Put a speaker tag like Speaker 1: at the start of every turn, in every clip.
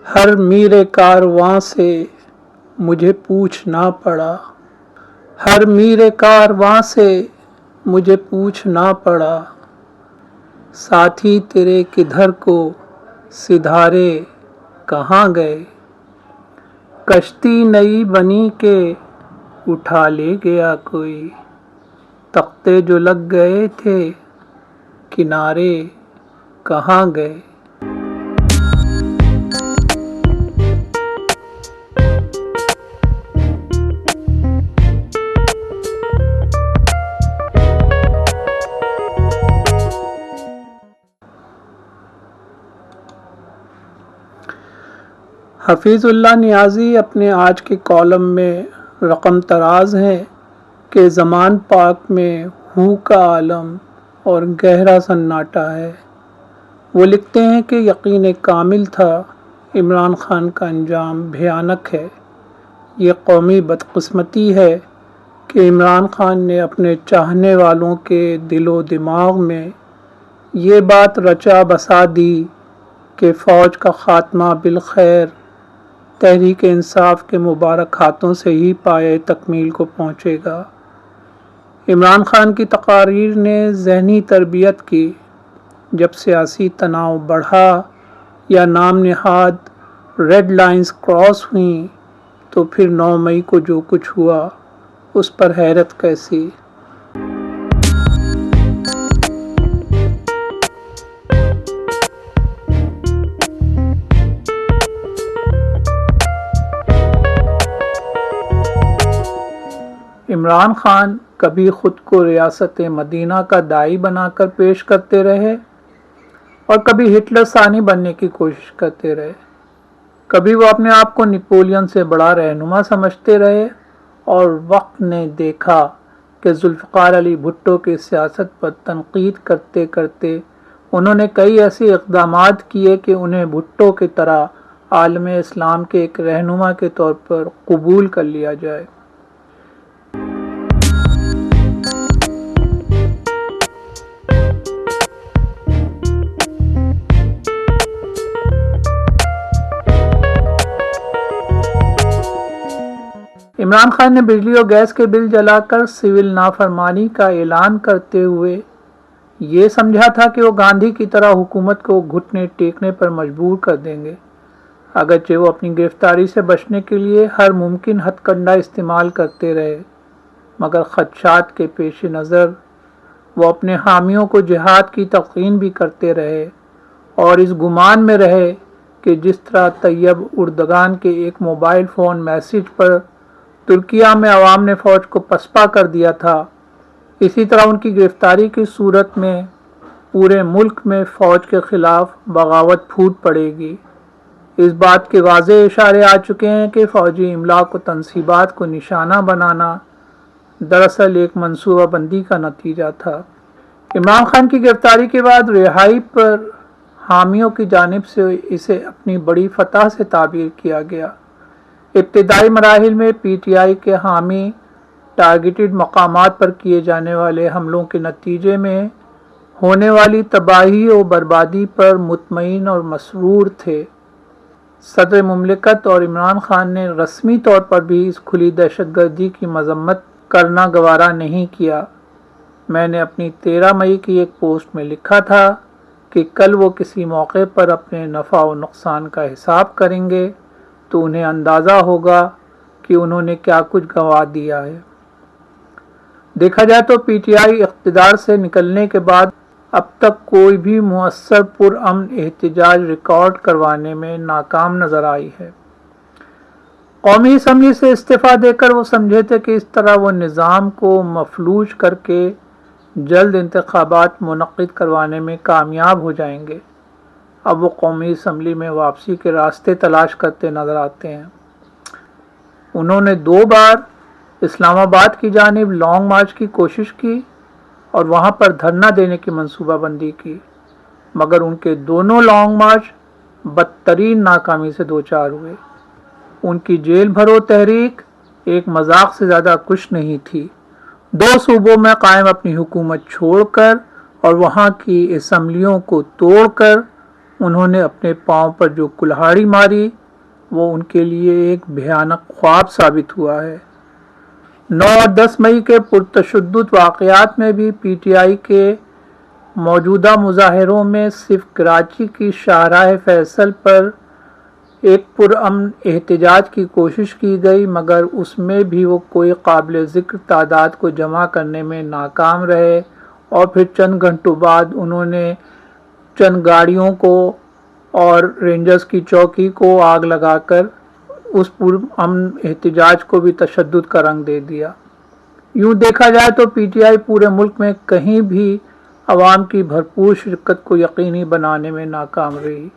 Speaker 1: ہر میر کارواں سے مجھے پوچھنا پڑا، ہر میر کارواں سے مجھے پوچھنا پڑا، ساتھی تیرے کدھر کو سدھارے کہاں گئے؟ کشتی نئی بنی کے اٹھا لے گیا کوئی، تختے جو لگ گئے تھے کنارے کہاں گئے؟ حفیظ اللہ نیازی اپنے آج کے کالم میں رقم تراز ہیں کہ زمان پاک میں ہو کا عالم اور گہرا سناٹا ہے۔ وہ لکھتے ہیں کہ یقین کامل تھا، عمران خان کا انجام بھیانک ہے۔ یہ قومی بدقسمتی ہے کہ عمران خان نے اپنے چاہنے والوں کے دل و دماغ میں یہ بات رچا بسا دی کہ فوج کا خاتمہ بالخیر تحریک انصاف کے مبارک ہاتھوں سے ہی پایۂ تکمیل کو پہنچے گا۔ عمران خان کی تقاریر نے ذہنی تربیت کی۔ جب سیاسی تناؤ بڑھا یا نام نہاد ریڈ لائنز کراس ہوئیں تو پھر 9 مئی کو جو کچھ ہوا اس پر حیرت کیسی۔ عمران خان کبھی خود کو ریاست مدینہ کا داعی بنا کر پیش کرتے رہے اور کبھی ہٹلر ثانی بننے کی کوشش کرتے رہے۔ کبھی وہ اپنے آپ کو نپولین سے بڑا رہنما سمجھتے رہے اور وقت نے دیکھا کہ ذوالفقار علی بھٹو کی سیاست پر تنقید کرتے کرتے انہوں نے کئی ایسے اقدامات کیے کہ انہیں بھٹو کی طرح عالم اسلام کے ایک رہنما کے طور پر قبول کر لیا جائے۔ عمران خان نے بجلی اور گیس کے بل جلا کر سول نافرمانی کا اعلان کرتے ہوئے یہ سمجھا تھا کہ وہ گاندھی کی طرح حکومت کو گھٹنے ٹیکنے پر مجبور کر دیں گے۔ اگرچہ وہ اپنی گرفتاری سے بچنے کے لیے ہر ممکن ہتھ کنڈا استعمال کرتے رہے، مگر خدشات کے پیش نظر وہ اپنے حامیوں کو جہاد کی تلقین بھی کرتے رہے اور اس گمان میں رہے کہ جس طرح طیب اردگان کے ایک موبائل فون میسج پر ترکیہ میں عوام نے فوج کو پسپا کر دیا تھا، اسی طرح ان کی گرفتاری کی صورت میں پورے ملک میں فوج کے خلاف بغاوت پھوٹ پڑے گی۔ اس بات کے واضح اشارے آ چکے ہیں کہ فوجی املاک و تنصیبات کو نشانہ بنانا دراصل ایک منصوبہ بندی کا نتیجہ تھا۔ عمران خان کی گرفتاری کے بعد رہائی پر حامیوں کی جانب سے اسے اپنی بڑی فتح سے تعبیر کیا گیا۔ ابتدائی مراحل میں پی ٹی آئی کے حامی ٹارگیٹڈ مقامات پر کیے جانے والے حملوں کے نتیجے میں ہونے والی تباہی و بربادی پر مطمئن اور مسرور تھے۔ صدر مملکت اور عمران خان نے رسمی طور پر بھی اس کھلی دہشت گردی کی مذمت کرنا گوارا نہیں کیا۔ میں نے اپنی 13 مئی کی ایک پوسٹ میں لکھا تھا کہ کل وہ کسی موقع پر اپنے نفع و نقصان کا حساب کریں گے تو انہیں اندازہ ہوگا کہ انہوں نے کیا کچھ گنوا دیا ہے۔ دیکھا جائے تو پی ٹی آئی اقتدار سے نکلنے کے بعد اب تک کوئی بھی مؤثر پرامن احتجاج ریکارڈ کروانے میں ناکام نظر آئی ہے۔ قومی اسمبلی سے استعفیٰ دے کر وہ سمجھے تھے کہ اس طرح وہ نظام کو مفلوج کر کے جلد انتخابات منعقد کروانے میں کامیاب ہو جائیں گے۔ اب وہ قومی اسمبلی میں واپسی کے راستے تلاش کرتے نظر آتے ہیں۔ انہوں نے 2 بار اسلام آباد کی جانب لانگ مارچ کی کوشش کی اور وہاں پر دھرنا دینے کی منصوبہ بندی کی، مگر ان کے دونوں لانگ مارچ بدترین ناکامی سے دوچار ہوئے۔ ان کی جیل بھرو تحریک ایک مذاق سے زیادہ کچھ نہیں تھی۔ 2 صوبوں میں قائم اپنی حکومت چھوڑ کر اور وہاں کی اسمبلیوں کو توڑ کر انہوں نے اپنے پاؤں پر جو کلہاڑی ماری وہ ان کے لیے ایک بھیانک خواب ثابت ہوا ہے۔ 9 اور 10 مئی کے پرتشدد واقعات میں بھی پی ٹی آئی کے موجودہ مظاہروں میں صرف کراچی کی شاہراہ فیصل پر ایک پرامن احتجاج کی کوشش کی گئی، مگر اس میں بھی وہ کوئی قابل ذکر تعداد کو جمع کرنے میں ناکام رہے، اور پھر چند گھنٹوں بعد انہوں نے چند گاڑیوں کو اور رینجرز کی چوکی کو آگ لگا کر اس پرامن احتجاج کو بھی تشدد کا رنگ دے دیا۔ یوں دیکھا جائے تو پی ٹی آئی پورے ملک میں کہیں بھی عوام کی بھرپور شرکت کو یقینی بنانے میں ناکام رہی۔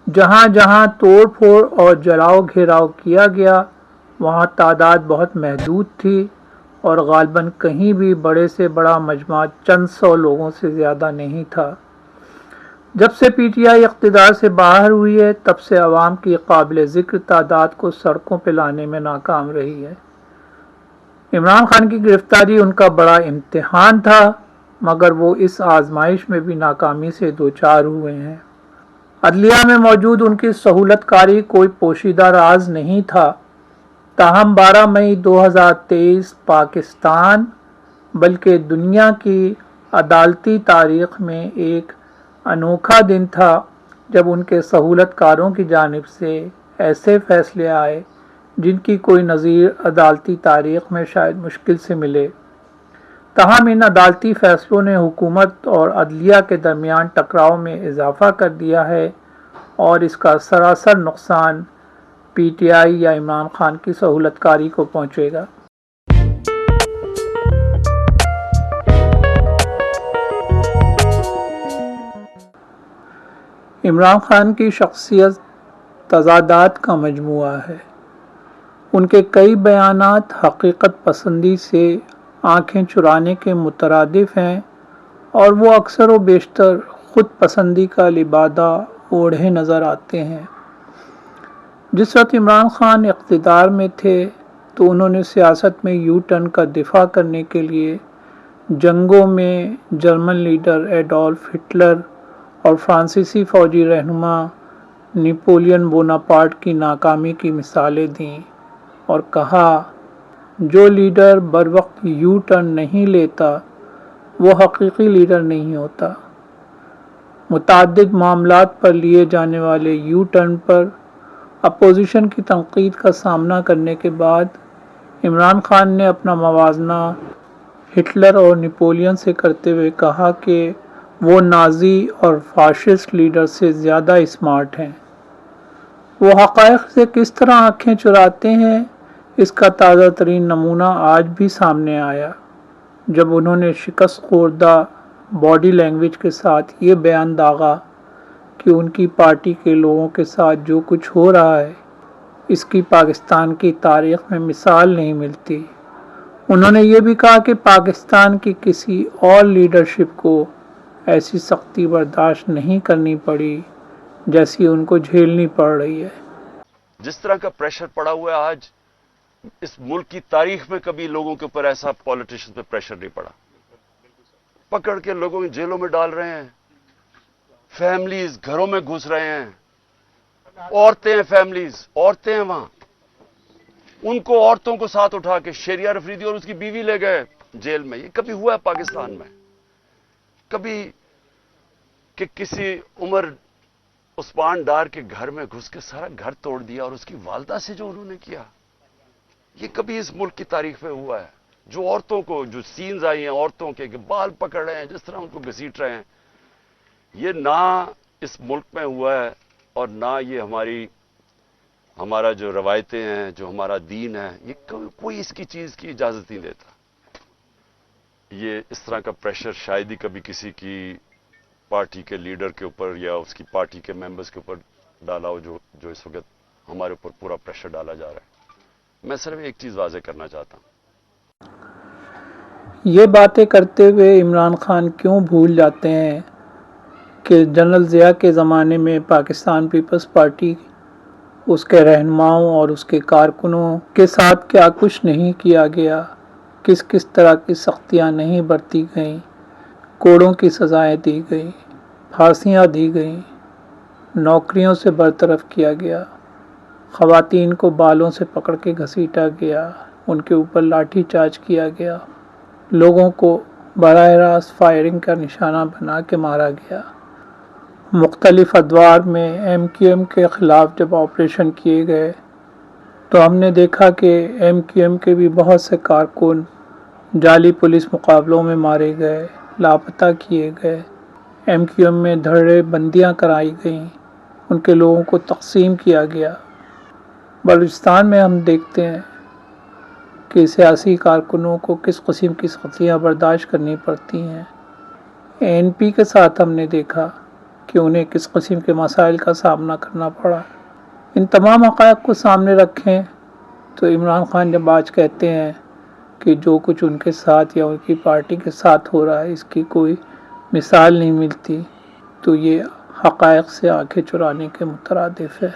Speaker 1: جہاں جہاں توڑ پھوڑ اور جلاؤ گھیراؤ کیا گیا وہاں تعداد بہت محدود تھی، اور غالباً کہیں بھی بڑے سے بڑا مجمع چند سو لوگوں سے زیادہ نہیں تھا۔ جب سے پی ٹی آئی اقتدار سے باہر ہوئی ہے تب سے عوام کی قابل ذکر تعداد کو سڑکوں پہ لانے میں ناکام رہی ہے۔ عمران خان کی گرفتاری ان کا بڑا امتحان تھا، مگر وہ اس آزمائش میں بھی ناکامی سے دوچار ہوئے ہیں۔ عدلیہ میں موجود ان کی سہولت کاری کوئی پوشیدہ راز نہیں تھا، تاہم 12 مئی 2023 پاکستان بلکہ دنیا کی عدالتی تاریخ میں ایک انوکھا دن تھا جب ان کے سہولت کاروں کی جانب سے ایسے فیصلے آئے جن کی کوئی نظیر عدالتی تاریخ میں شاید مشکل سے ملے۔ تاہم ان عدالتی فیصلوں نے حکومت اور عدلیہ کے درمیان ٹکراؤ میں اضافہ کر دیا ہے، اور اس کا سراسر نقصان پی ٹی آئی یا عمران خان کی سہولت کاری کو پہنچے گا۔ عمران خان کی شخصیت تضادات کا مجموعہ ہے۔ ان کے کئی بیانات حقیقت پسندی سے آنکھیں چرانے کے مترادف ہیں، اور وہ اکثر و بیشتر خود پسندی کا لبادہ اوڑھے نظر آتے ہیں۔ جس وقت عمران خان اقتدار میں تھے تو انہوں نے سیاست میں یو ٹرن کا دفاع کرنے کے لیے جنگوں میں جرمن لیڈر ایڈولف ہٹلر اور فرانسیسی فوجی رہنما نیپولین بوناپارٹ کی ناکامی کی مثالیں دیں، اور کہا جو لیڈر بر وقت یو ٹرن نہیں لیتا وہ حقیقی لیڈر نہیں ہوتا۔ متعدد معاملات پر لیے جانے والے یو ٹرن پر اپوزیشن کی تنقید کا سامنا کرنے کے بعد عمران خان نے اپنا موازنہ ہٹلر اور نیپولین سے کرتے ہوئے کہا کہ وہ نازی اور فاشسٹ لیڈر سے زیادہ اسمارٹ ہیں۔ وہ حقائق سے کس طرح آنکھیں چراتے ہیں اس کا تازہ ترین نمونہ آج بھی سامنے آیا جب انہوں نے شکست خوردہ باڈی لینگویج کے ساتھ یہ بیان داغا کہ ان کی پارٹی کے لوگوں کے ساتھ جو کچھ ہو رہا ہے اس کی پاکستان کی تاریخ میں مثال نہیں ملتی۔ انہوں نے یہ بھی کہا کہ پاکستان کی کسی اور لیڈرشپ کو ایسی سختی برداشت نہیں کرنی پڑی جیسی ان کو جھیلنی پڑ رہی ہے۔
Speaker 2: جس طرح کا پریشر پڑا ہوا ہے آج اس ملک کی تاریخ میں کبھی لوگوں کے اوپر ایسا پولیٹیشن پہ پریشر نہیں پڑا۔ پکڑ کے لوگوں کو جیلوں میں ڈال رہے ہیں، فیملیز گھروں میں گھس رہے ہیں، عورتیں فیملیز عورتیں ہیں وہاں، ان کو عورتوں کو ساتھ اٹھا کے شیریہ رفریدی اور اس کی بیوی لے گئے جیل میں۔ یہ کبھی ہوا ہے پاکستان میں؟ کبھی کہ کسی عمر عثمان ڈار کے گھر میں گھس کے سارا گھر توڑ دیا اور اس کی والدہ سے جو انہوں نے کیا، یہ کبھی اس ملک کی تاریخ میں ہوا ہے؟ جو عورتوں کو جو سینز آئی ہیں عورتوں کے کہ بال پکڑ رہے ہیں، جس طرح ان کو گھسیٹ رہے ہیں، یہ نہ اس ملک میں ہوا ہے اور نہ یہ ہمارا جو روایتیں ہیں، جو ہمارا دین ہے، یہ کوئی اس کی چیز کی اجازت نہیں دیتا۔ یہ اس طرح کا پریشر شاید ہی کبھی کسی کی پارٹی کے لیڈر کے اوپر یا اس کی پارٹی کے ممبرز کے اوپر ڈالا ہو جو اس وقت ہمارے اوپر پورا پریشر ڈالا جا رہا ہے۔ میں صرف ایک چیز واضح کرنا چاہتا ہوں،
Speaker 1: یہ باتیں کرتے ہوئے عمران خان کیوں بھول جاتے ہیں کہ جنرل ضیاء کے زمانے میں پاکستان پیپلز پارٹی اس کے رہنماؤں اور اس کے کارکنوں کے ساتھ کیا کچھ نہیں کیا گیا، کس کس طرح کی سختیاں نہیں برتی گئیں، کوڑوں کی سزائیں دی گئیں، پھانسیاں دی گئیں۔ نوکریوں سے برطرف کیا گیا، خواتین کو بالوں سے پکڑ کے گھسیٹا گیا، ان کے اوپر لاٹھی چارج کیا گیا، لوگوں کو براہ راست فائرنگ کا نشانہ بنا کے مارا گیا۔ مختلف ادوار میں ایم کیو ایم کے خلاف جب آپریشن کیے گئے تو ہم نے دیکھا کہ ایم کیو ایم کے بھی بہت سے کارکن جعلی پولیس مقابلوں میں مارے گئے، لاپتہ کیے گئے، ایم کیو ایم میں دھڑے بندیاں کرائی گئیں، ان کے لوگوں کو تقسیم کیا گیا۔ بلوچستان میں ہم دیکھتے ہیں کہ سیاسی کارکنوں کو کس قسم کی سختیاں برداشت کرنی پڑتی ہیں۔ این پی کے ساتھ ہم نے دیکھا کہ انہیں کس قسم کے مسائل کا سامنا کرنا پڑا۔ ان تمام حقائق کو سامنے رکھیں تو عمران خان جب آج کہتے ہیں کہ جو کچھ ان کے ساتھ یا ان کی پارٹی کے ساتھ ہو رہا ہے اس کی کوئی مثال نہیں ملتی، تو یہ حقائق سے آنکھیں چرانے کے مترادف ہے۔